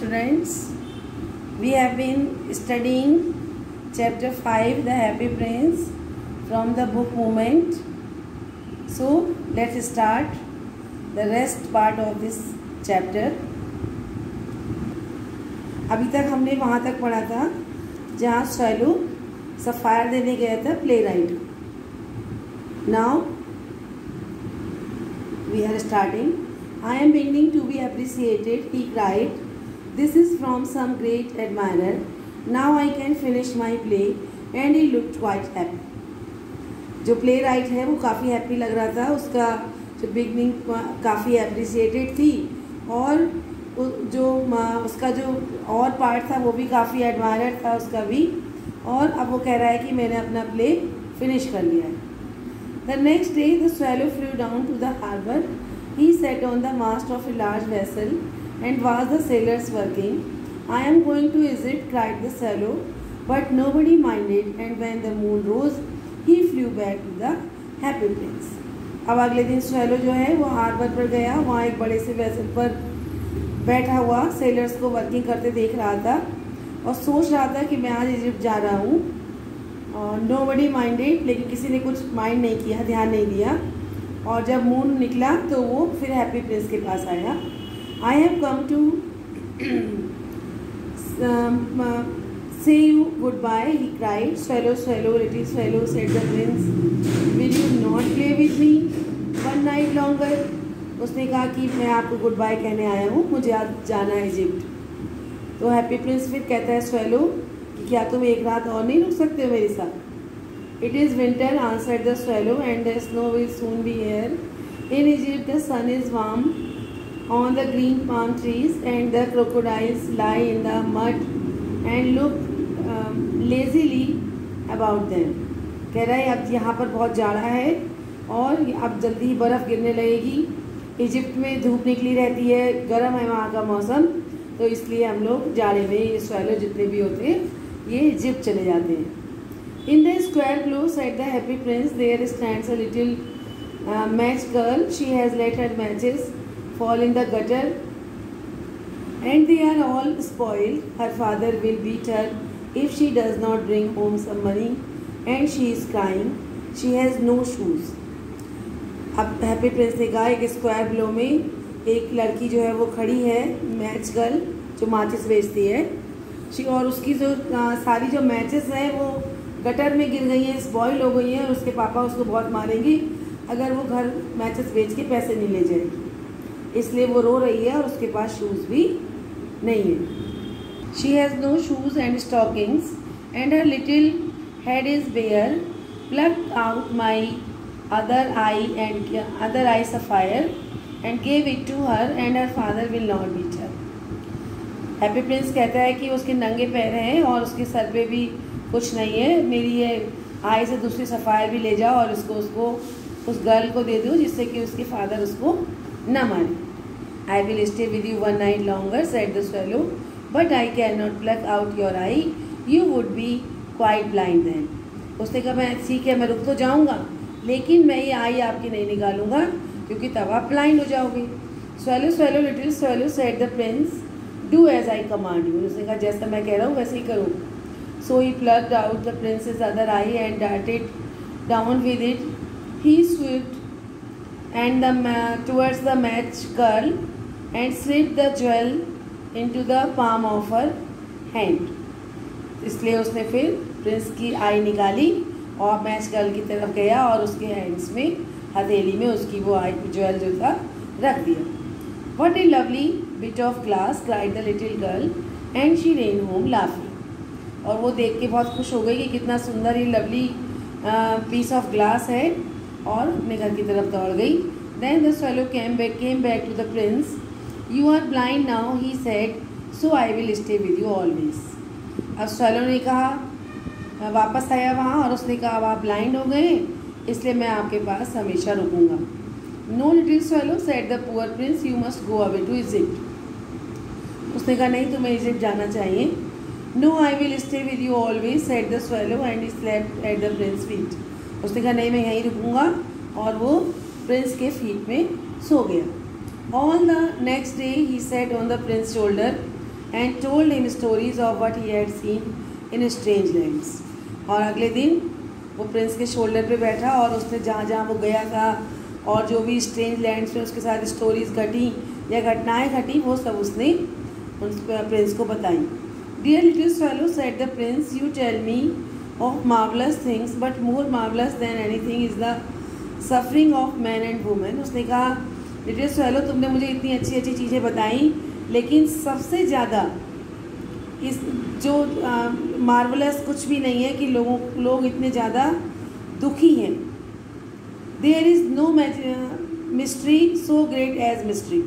students, we have been studying chapter 5, The Happy Prince, from the book Moment. So let's start the rest part of this chapter. अभी तक हमने वहाँ तक पढ़ा था जहाँ स्वैलो सफ़ायर देने गया था play right. Now we are starting. I am beginning to be appreciated, he cried. This is from some great admirer. Now I can finish my play. And he looked quite happy. जो play right है वो काफ़ी happy लग रहा था. उसका जो beginning काफ़ी अप्रिसिएटेड थी और जो उसका जो और पार्ट था वो भी काफ़ी एडमायरड था उसका भी. और अब वो कह रहा है कि मैंने अपना प्ले फिनिश कर लिया है. The next day the swallow flew down to the harbour. He sat on the mast of a large vessel and watched the sailors working. I am going to Egypt, cried the swallow, but nobody minded, and when the moon rose, he flew back to the happy prince. अब अगले दिन swallow जो है वो harbour पर गया. वहाँ एक बड़े से वेसल पर बैठा हुआ सेलर्स को वर्किंग करते देख रहा था और सोच रहा था कि मैं आज इजिप्ट जा रहा हूँ. नोबडी माइंडेड, लेकिन किसी ने कुछ माइंड नहीं किया, ध्यान नहीं दिया. और जब मून निकला तो वो फिर हैप्पी प्रिंस के पास आया. I have come to say you goodbye, he cried. Swallow swallow little swallow, said the prince, will you not play with me one night longer. उसने कहा कि मैं आपको गुड बाय कहने आया हूँ, मुझे आज जाना है इजिप्ट. तो हैप्पी प्रिंस फिर कहता है स्वैलो कि क्या तुम एक रात और नहीं रुक सकते हो मेरे साथ. It is winter, answered the swallow, and the snow will soon be here. In Egypt, the sun is warm on the green palm trees, and the crocodiles lie in the mud and look lazily about them. कह रहा है अब यहाँ पर बहुत जाड़ा है और अब जल्दी ही बर्फ़ गिरने लगेगी. इजिप्ट में धूप निकली रहती है, गर्म है वहाँ का मौसम, तो इसलिए हम लोग जाड़े में ये स्वैलो जितने भी होते हैं ये इजिप्ट चले जाते हैं. In the square below, said the happy prince, there stands a little match girl. She has let her matches fall in the gutter, and they are all spoiled. Her father will beat her if she does not bring home some money, and she is crying. She has no shoes. अब happy Prince ने कहा एक square below में एक लड़की जो है वो खड़ी है, मैच गर्ल, जो माचिस बेचती है. और उसकी जो सारी जो मैचेस हैं वो गटर में गिर गई हैं, स्पॉइल हो गई हैं, और उसके पापा उसको बहुत मारेंगे अगर वो घर मैचेस बेच के पैसे नहीं ले जाएगी. इसलिए वो रो रही है और उसके पास शूज़ भी नहीं है. She has no shoes and stockings and her little head is bare. Plucked out my other eye sapphire and gave it to her and her father will not beat her. Happy prince कहता है कि उसके नंगे पैर हैं और उसके sir पे भी कुछ नहीं है. मेरी ये आई से दूसरी सफ़ायर भी ले जाओ और उसको उस गर्ल को दे दो जिससे कि उसके फादर उसको न मारे. I will stay with you one night longer, said the swallow, but I cannot pluck out your eye, you would be quite blind then. उसने कहा मैं ठीक है मैं रुक तो जाऊँगा, लेकिन मैं ये आई आपकी नहीं निकालूंगा क्योंकि तब आप ब्लाइंड हो जाओगे. Swallow swallow little swallow, said the prince, do as I command you. उसने कहा जैसा मैं कह रहा हूँ वैसे ही करो. So he plucked out the prince's other eye and darted down with it. He swooped and towards the match girl and slipped the jewel into the palm of her hand. इसलिए उसने फिर प्रिंस की आई निकाली और match girl की तरफ गया और उसके हैंड्स में, हथेली में उसकी वो आई ज्वेल जो था रख दिया. What a lovely bit of glass, cried the little girl, and she ran home laughing. और वो देख के बहुत खुश हो गई कि कितना सुंदर ये लवली पीस ऑफ ग्लास है, और अपने घर की तरफ दौड़ गई. Then the swallow came back to the prince. You are blind now, he said, so I will stay with you always. अब स्वैलो ने कहा, वापस आया वहाँ और उसने कहा अब आप ब्लाइंड हो गए इसलिए मैं आपके पास हमेशा रुकूँगा. No little swallow, said the poor prince, you must go away to Egypt. उसने कहा नहीं तुम्हें इजिप्ट जाना चाहिए. No, I will stay with you always, said the swallow, and he slept at the prince's feet. उसने कहा नहीं मैं यहीं रुकूँगा, और वो प्रिंस के फीट में सो गया. All the next day he sat on the prince's shoulder and told him stories of what he had seen in strange lands. और अगले दिन वो प्रिंस के शोल्डर पे बैठा और उसने जहाँ जहाँ वो गया था और जो भी स्ट्रेंज लैंड्स में उसके साथ स्टोरीज घटी या घटनाएं घटी वो सब उसने उस प्रिंस को बताई। Dear little swallow said the prince, you tell me of marvellous things but more marvellous than anything is the suffering of man and women. उसने कहा लिटिल स्वैलो तुमने मुझे इतनी अच्छी अच्छी चीज़ें बताई, लेकिन सबसे ज़्यादा इस जो मार्वलस कुछ भी नहीं है कि लोग इतने ज़्यादा दुखी हैं। There is no mystery so great as mystery.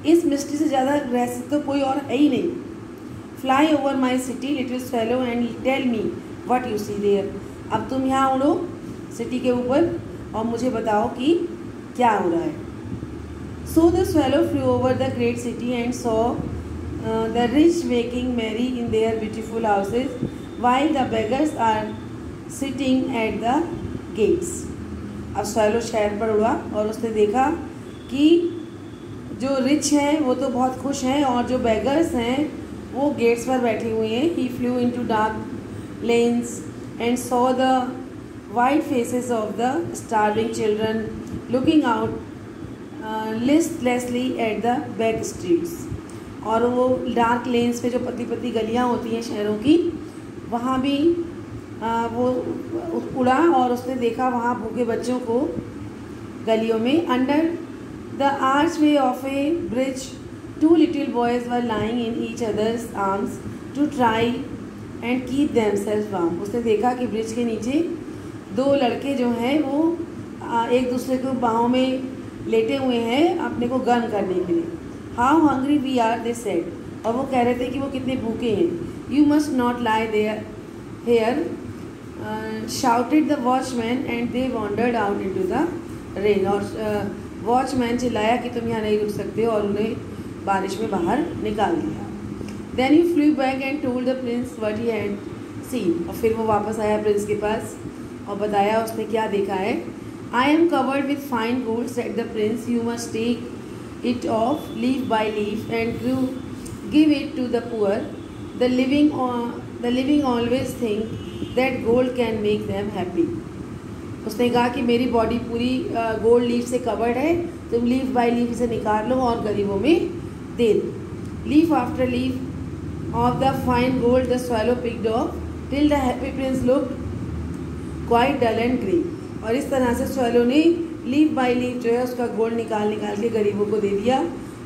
इस मिस्ट्री से ज़्यादा रहस्य तो कोई और है ही नहीं। Fly over my city little swallow and tell me what you see there. अब तुम यहाँ उड़ो सिटी के ऊपर और मुझे बताओ कि क्या हो रहा है। So the swallow flu over the great city and saw the rich making merry in their beautiful houses while the beggars are sitting at the gates। अब स्वैलो शहर पर उड़ा और उसने देखा कि जो रिच हैं वो तो बहुत खुश हैं और जो बेगर्स हैं वो गेट्स पर बैठे हुए हैं। He flew into dark lanes and saw the white faces of the starving children looking out listlessly at the back streets. और वो डार्क लेन्स पे जो पतली पतली गलियाँ होती हैं शहरों की, वहाँ भी वो उड़ा और उसने देखा वहाँ भूखे बच्चों को गलियों में। Under the archway of a bridge two little boys were lying in each other's arms to try and keep themselves warm. उसने देखा कि ब्रिज के नीचे दो लड़के जो हैं वो एक दूसरे को बाहों में लेटे हुए हैं अपने को गर्म करने के लिए। How hungry we are they said. और वो कह रहे थे कि वो कितने भूखे हैं। You must not lie there here shouted the watchman and they wandered out into the rain. और वॉचमैन चिल्लाया कि तुम यहाँ नहीं रुक सकते और उन्हें बारिश में बाहर निकाल दिया। Then he flew back and told the prince what he had seen. और फिर वो वापस आया प्रिंस के पास और बताया उसने क्या देखा है। I am covered with fine gold said the prince, you must take it off leaf by leaf and give it to the poor. The living always think that gold can make them happy। उसने कहा कि मेरी body पूरी gold leaf से covered है, तुम leaf by leaf इसे निकाल लो और गरीबों में दे दो। Leaf after leaf of the fine gold the swallow picked off till the happy prince looked quite dull and grey. और इस तरह से स्वैलो ने लीफ बाय लीफ जो है उसका गोल्ड निकाल के गरीबों को दे दिया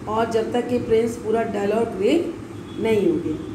और जब तक कि प्रिंस पूरा डल और ग्रे नहीं हो गया।